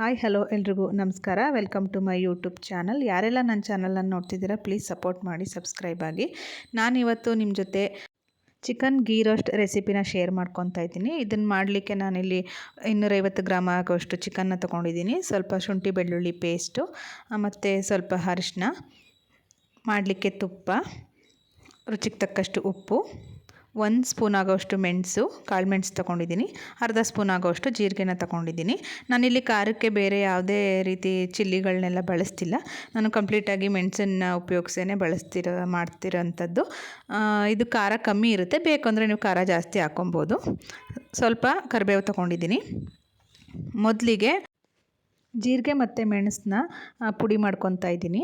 Hi hello ಎಲ್ರಿಗೂ ನಮಸ್ಕಾರ. Welcome to my YouTube channel. ಯಾರೆಲ್ಲ ನನ್ನ ಚಾನಲನ್ನು ನೋಡ್ತಿದ್ದೀರಾ ಪ್ಲೀಸ್ ಸಪೋರ್ಟ್ ಮಾಡಿ, ಸಬ್ಸ್ಕ್ರೈಬ್ ಆಗಿ. ನಾನಿವತ್ತು ನಿಮ್ಮ ಜೊತೆ ಚಿಕನ್ ಗೀ ರೋಸ್ಟ್ ರೆಸಿಪಿನ ಶೇರ್ ಮಾಡ್ಕೊತಾ ಇದ್ದೀನಿ. ಇದನ್ನು ಮಾಡಲಿಕ್ಕೆ ನಾನಿಲ್ಲಿ 250 ಗ್ರಾಮ್ ಆಗೋಷ್ಟು ಚಿಕನ್ನ ತೊಗೊಂಡಿದ್ದೀನಿ. ಸ್ವಲ್ಪ ಶುಂಠಿ ಬೆಳ್ಳುಳ್ಳಿ ಪೇಸ್ಟು ಮತ್ತು ಸ್ವಲ್ಪ ಅರಿಶಿನ, ಮಾಡಲಿಕ್ಕೆ ತುಪ್ಪ, ರುಚಿಗೆ ತಕ್ಕಷ್ಟು ಉಪ್ಪು, 1 ಸ್ಪೂನ್ ಆಗೋಷ್ಟು ಮೆಣಸು, ಕಾಳು ಮೆಣಸು ತೊಗೊಂಡಿದ್ದೀನಿ, ಅರ್ಧ ಸ್ಪೂನ್ ಆಗೋಷ್ಟು ಜೀರಿಗೆನ ತೊಗೊಂಡಿದ್ದೀನಿ. ನಾನಿಲ್ಲಿ ಖಾರಕ್ಕೆ ಬೇರೆ ಯಾವುದೇ ರೀತಿ ಚಿಲ್ಲಿಗಳನ್ನೆಲ್ಲ ಬಳಸ್ತಿಲ್ಲ. ನಾನು ಕಂಪ್ಲೀಟಾಗಿ ಮೆಣಸನ್ನು ಉಪಯೋಗಿಸೇ ಮಾಡ್ತಿರೋಂಥದ್ದು. ಇದು ಖಾರ ಕಮ್ಮಿ ಇರುತ್ತೆ, ಬೇಕು ಅಂದರೆ ನೀವು ಖಾರ ಜಾಸ್ತಿ ಹಾಕ್ಕೊಬೋದು. ಸ್ವಲ್ಪ ಕರಿಬೇವು ತೊಗೊಂಡಿದ್ದೀನಿ. ಮೊದಲಿಗೆ ಜೀರಿಗೆ ಮತ್ತು ಮೆಣಸನ್ನ ಪುಡಿ ಮಾಡ್ಕೊತಾ ಇದ್ದೀನಿ.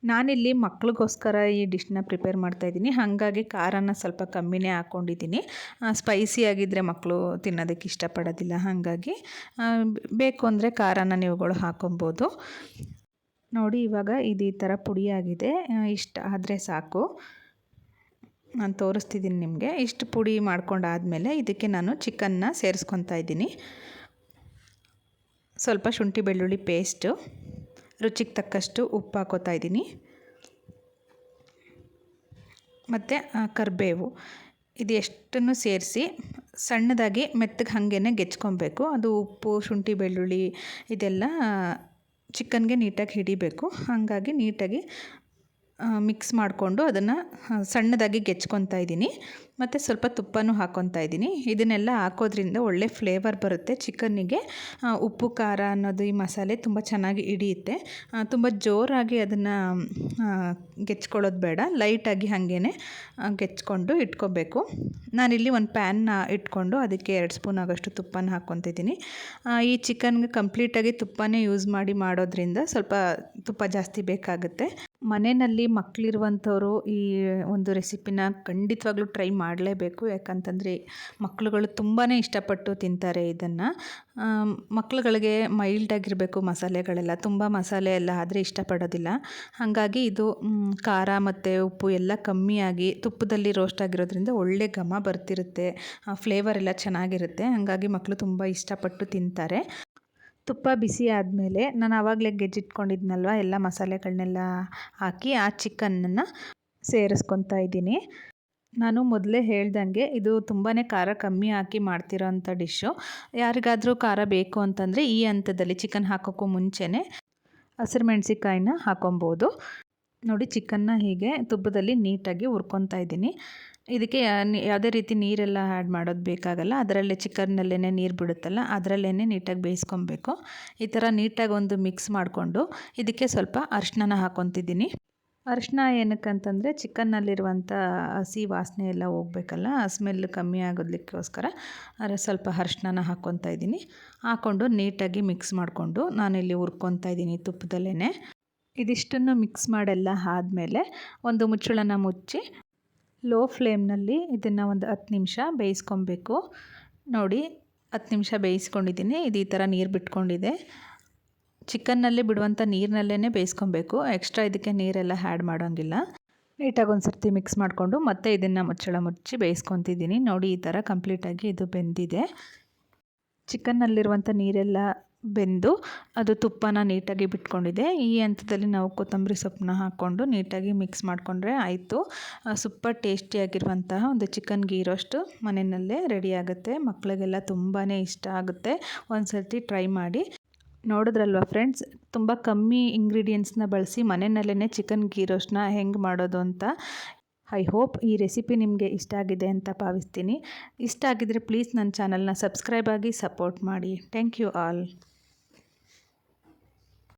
ನಾನಿಲ್ಲಿ ಮಕ್ಳಿಗೋಸ್ಕರ ಈ ಡಿಶ್ನ ಪ್ರಿಪೇರ್ ಮಾಡ್ತಾಯಿದ್ದೀನಿ, ಹಾಗಾಗಿ ಖಾರನ ಸ್ವಲ್ಪ ಕಮ್ಮಿನೇ ಹಾಕ್ಕೊಂಡಿದ್ದೀನಿ. ಸ್ಪೈಸಿ ಆಗಿದ್ದರೆ ಮಕ್ಕಳು ತಿನ್ನೋದಕ್ಕೆ ಇಷ್ಟಪಡೋದಿಲ್ಲ, ಹಾಗಾಗಿ ಬೇಕು ಅಂದರೆ ಖಾರನ ನೀವುಗಳು ಹಾಕೊಬೋದು. ನೋಡಿ, ಇವಾಗ ಇದು ಈ ಥರ ಪುಡಿಯಾಗಿದೆ. ಇಷ್ಟ ಆದರೆ ಸಾಕು. ನಾನು ತೋರಿಸ್ತಿದ್ದೀನಿ ನಿಮಗೆ. ಇಷ್ಟು ಪುಡಿ ಮಾಡ್ಕೊಂಡಾದಮೇಲೆ ಇದಕ್ಕೆ ನಾನು ಚಿಕನ್ನ ಸೇರಿಸ್ಕೊತಾ ಇದ್ದೀನಿ. ಸ್ವಲ್ಪ ಶುಂಠಿ ಬೆಳ್ಳುಳ್ಳಿ ಪೇಸ್ಟು, ರುಚಿಗೆ ತಕ್ಕಷ್ಟು ಉಪ್ಪು ಹಾಕೋತಾ ಇದ್ದೀನಿ, ಮತ್ತು ಕರಿಬೇವು. ಇದು ಎಷ್ಟನ್ನು ಸೇರಿಸಿ ಸಣ್ಣದಾಗಿ ಮೆತ್ತಗೆ ಹಾಗೇ ಗೆಚ್ಕೊಬೇಕು. ಅದು ಉಪ್ಪು, ಶುಂಠಿ ಬೆಳ್ಳುಳ್ಳಿ ಇದೆಲ್ಲ ಚಿಕನ್ಗೆ ನೀಟಾಗಿ ಹಿಡಿಬೇಕು. ಹಾಗಾಗಿ ನೀಟಾಗಿ ಮಿಕ್ಸ್ ಮಾಡಿಕೊಂಡು ಅದನ್ನು ಸಣ್ಣದಾಗಿ ಗೆಚ್ಕೊತಾ ಇದ್ದೀನಿ. ಮತ್ತು ಸ್ವಲ್ಪ ತುಪ್ಪನೂ ಹಾಕ್ಕೊತಾ ಇದ್ದೀನಿ. ಇದನ್ನೆಲ್ಲ ಹಾಕೋದ್ರಿಂದ ಒಳ್ಳೆ ಫ್ಲೇವರ್ ಬರುತ್ತೆ ಚಿಕನ್ನಿಗೆ. ಉಪ್ಪು ಖಾರ ಅನ್ನೋದು ಈ ಮಸಾಲೆ ತುಂಬ ಚೆನ್ನಾಗಿ ಹಿಡಿಯುತ್ತೆ. ತುಂಬ ಜೋರಾಗಿ ಅದನ್ನು ಗೆಚ್ಕೊಳ್ಳೋದು ಬೇಡ, ಲೈಟಾಗಿ ಹಾಗೇ ಗೆಚ್ಕೊಂಡು ಇಟ್ಕೋಬೇಕು. ನಾನಿಲ್ಲಿ ಒಂದು ಪ್ಯಾನ್ನ ಇಟ್ಕೊಂಡು ಅದಕ್ಕೆ 2 ಸ್ಪೂನ್ ಆಗೋಷ್ಟು ತುಪ್ಪನ ಹಾಕ್ಕೊತಿದ್ದೀನಿ. ಈ ಚಿಕನ್ಗೆ ಕಂಪ್ಲೀಟಾಗಿ ತುಪ್ಪನೇ ಯೂಸ್ ಮಾಡೋದ್ರಿಂದ ಸ್ವಲ್ಪ ತುಪ್ಪ ಜಾಸ್ತಿ ಬೇಕಾಗುತ್ತೆ. ಮನೆಯಲ್ಲಿ ಮಕ್ಕಳಿರುವಂಥವ್ರು ಈ ಒಂದು ರೆಸಿಪಿನ ಖಂಡಿತವಾಗ್ಲೂ ಟ್ರೈ ಮಾಡಲೇಬೇಕು. ಯಾಕಂತಂದರೆ ಮಕ್ಕಳುಗಳು ತುಂಬಾ ಇಷ್ಟಪಟ್ಟು ತಿಂತಾರೆ ಇದನ್ನು. ಮಕ್ಕಳುಗಳಿಗೆ ಮೈಲ್ಡಾಗಿರಬೇಕು ಮಸಾಲೆಗಳೆಲ್ಲ, ತುಂಬ ಮಸಾಲೆ ಎಲ್ಲ ಆದರೆ ಇಷ್ಟಪಡೋದಿಲ್ಲ. ಹಾಗಾಗಿ ಇದು ಖಾರ ಮತ್ತು ಉಪ್ಪು ಎಲ್ಲ ಕಮ್ಮಿಯಾಗಿ ತುಪ್ಪದಲ್ಲಿ ರೋಸ್ಟ್ ಆಗಿರೋದ್ರಿಂದ ಒಳ್ಳೆ ಘಮ ಬರ್ತಿರುತ್ತೆ, ಫ್ಲೇವರ್ ಎಲ್ಲ ಚೆನ್ನಾಗಿರುತ್ತೆ. ಹಾಗಾಗಿ ಮಕ್ಕಳು ತುಂಬ ಇಷ್ಟಪಟ್ಟು ತಿಂತಾರೆ. ತುಪ್ಪ ಬಿಸಿ ಆದಮೇಲೆ ನಾನು ಆವಾಗಲೇ ಗೆಜ್ಜಿಟ್ಕೊಂಡಿದ್ನಲ್ವ ಎಲ್ಲ ಮಸಾಲೆಗಳನ್ನೆಲ್ಲ ಹಾಕಿ ಆ ಚಿಕನ್ನನ್ನು ಸೇರಿಸ್ಕೊತಾ ಇದ್ದೀನಿ. ನಾನು ಮೊದಲೇ ಹೇಳ್ದಂಗೆ ಇದು ತುಂಬಾ ಖಾರ ಕಮ್ಮಿ ಹಾಕಿ ಮಾಡ್ತಿರೋ ಅಂಥ ಡಿಶ್ಶು. ಯಾರಿಗಾದರೂ ಖಾರ ಬೇಕು ಅಂತಂದರೆ ಈ ಹಂತದಲ್ಲಿ ಚಿಕನ್ ಹಾಕೋಕ್ಕೂ ಮುಂಚೆನೇ ಹಸಿರು ಮೆಣಸಿಕಾಯಿನ ಹಾಕೊಬೋದು. ನೋಡಿ, ಚಿಕನ್ನ ಹೀಗೆ ತುಪ್ಪದಲ್ಲಿ ನೀಟಾಗಿ ಹುರ್ಕೊತಾ ಇದ್ದೀನಿ. ಇದಕ್ಕೆ ಯಾವುದೇ ರೀತಿ ನೀರೆಲ್ಲ ಆ್ಯಡ್ ಮಾಡೋದು ಬೇಕಾಗಲ್ಲ. ಅದರಲ್ಲೇ ಚಿಕನ್ನಲ್ಲೇ ನೀರು ಬಿಡುತ್ತಲ್ಲ, ಅದರಲ್ಲೇ ನೀಟಾಗಿ ಬೇಯಿಸ್ಕೊಬೇಕು. ಈ ಥರ ನೀಟಾಗಿ ಒಂದು ಮಿಕ್ಸ್ ಮಾಡಿಕೊಂಡು ಇದಕ್ಕೆ ಸ್ವಲ್ಪ ಅರಿಶಿನ ಹಾಕ್ಕೊತಿದ್ದೀನಿ. ಅರಿಶಿನ ಏನಕ್ಕಂತಂದರೆ ಚಿಕನ್ನಲ್ಲಿರುವಂಥ ಹಸಿ ವಾಸನೆ ಎಲ್ಲ ಹೋಗಬೇಕಲ್ಲ, ಆ ಸ್ಮೆಲ್ ಕಮ್ಮಿ ಆಗೋದಕ್ಕೋಸ್ಕರ ಸ್ವಲ್ಪ ಅರಿಶಿನ ಹಾಕ್ಕೊತಾ ಇದ್ದೀನಿ. ಹಾಕ್ಕೊಂಡು ನೀಟಾಗಿ ಮಿಕ್ಸ್ ಮಾಡಿಕೊಂಡು ನಾನಿಲ್ಲಿ ಹುರ್ಕೊತಾ ಇದ್ದೀನಿ ತುಪ್ಪದಲ್ಲೇ. ಇದಿಷ್ಟನ್ನು ಮಿಕ್ಸ್ ಮಾಡೆಲ್ಲ ಆದಮೇಲೆ ಒಂದು ಮುಚ್ಚಳನ ಮುಚ್ಚಿ ಲೋ ಫ್ಲೇಮ್ನಲ್ಲಿ ಇದನ್ನು ಒಂದು 10 ನಿಮಿಷ ಬೇಯಿಸ್ಕೊಬೇಕು. ನೋಡಿ, 10 ನಿಮಿಷ ಬೇಯಿಸ್ಕೊಂಡಿದ್ದೀನಿ. ಇದು ಈ ಥರ ನೀರು ಬಿಟ್ಕೊಂಡಿದೆ. ಚಿಕನ್ನಲ್ಲಿ ಬಿಡುವಂಥ ನೀರಿನಲ್ಲೇ ಬೇಯಿಸ್ಕೊಬೇಕು, ಎಕ್ಸ್ಟ್ರಾ ಇದಕ್ಕೆ ನೀರೆಲ್ಲ ಆ್ಯಡ್ ಮಾಡೋಂಗಿಲ್ಲ. ನೀಟಾಗಿ ಒಂದು ಸರ್ತಿ ಮಿಕ್ಸ್ ಮಾಡಿಕೊಂಡು ಮತ್ತೆ ಇದನ್ನು ಮುಚ್ಚಳ ಮುಚ್ಚಿ ಬೇಯಿಸ್ಕೊತಿದ್ದೀನಿ. ನೋಡಿ, ಈ ಥರ ಕಂಪ್ಲೀಟಾಗಿ ಇದು ಬೆಂದಿದೆ. ಚಿಕನ್ನಲ್ಲಿರುವಂಥ ನೀರೆಲ್ಲ ಬೆಂದು ಅದು ತುಪ್ಪನ ನೀಟಾಗಿ ಬಿಟ್ಕೊಂಡಿದೆ. ಈ ಹಂತದಲ್ಲಿ ನಾವು ಕೊತ್ತಂಬರಿ ಸೊಪ್ಪನ್ನ ಹಾಕ್ಕೊಂಡು ನೀಟಾಗಿ ಮಿಕ್ಸ್ ಮಾಡಿಕೊಂಡ್ರೆ ಆಯಿತು. ಸೂಪರ್ ಟೇಸ್ಟಿಯಾಗಿರುವಂತಹ ಒಂದು ಚಿಕನ್ ಗೀ ರೋಸ್ಟು ಮನೆಯಲ್ಲೇ ರೆಡಿ ಆಗುತ್ತೆ. ಮಕ್ಕಳಿಗೆಲ್ಲ ತುಂಬಾ ಇಷ್ಟ ಆಗುತ್ತೆ. ಒಂದು ಸರ್ತಿ ಟ್ರೈ ಮಾಡಿ. ನೋಡಿದ್ರಲ್ವ ಫ್ರೆಂಡ್ಸ್, ತುಂಬ ಕಮ್ಮಿ ಇಂಗ್ರೀಡಿಯೆಂಟ್ಸ್ನ ಬಳಸಿ ಮನೆಯಲ್ಲೇ ಚಿಕನ್ ಗೀ ರೋಸ್ಟ್ನ ಹೆಂಗೆ ಮಾಡೋದು ಅಂತ. ಐ ಹೋಪ್ ಈ ರೆಸಿಪಿ ನಿಮಗೆ ಇಷ್ಟ ಆಗಿದೆ ಅಂತ ಭಾವಿಸ್ತೀನಿ. ಇಷ್ಟ ಆಗಿದರೆ ಪ್ಲೀಸ್ ನನ್ನ ಚಾನಲ್ನ ಸಬ್ಸ್ಕ್ರೈಬ್ ಆಗಿ ಸಪೋರ್ಟ್ ಮಾಡಿ. Thank you all.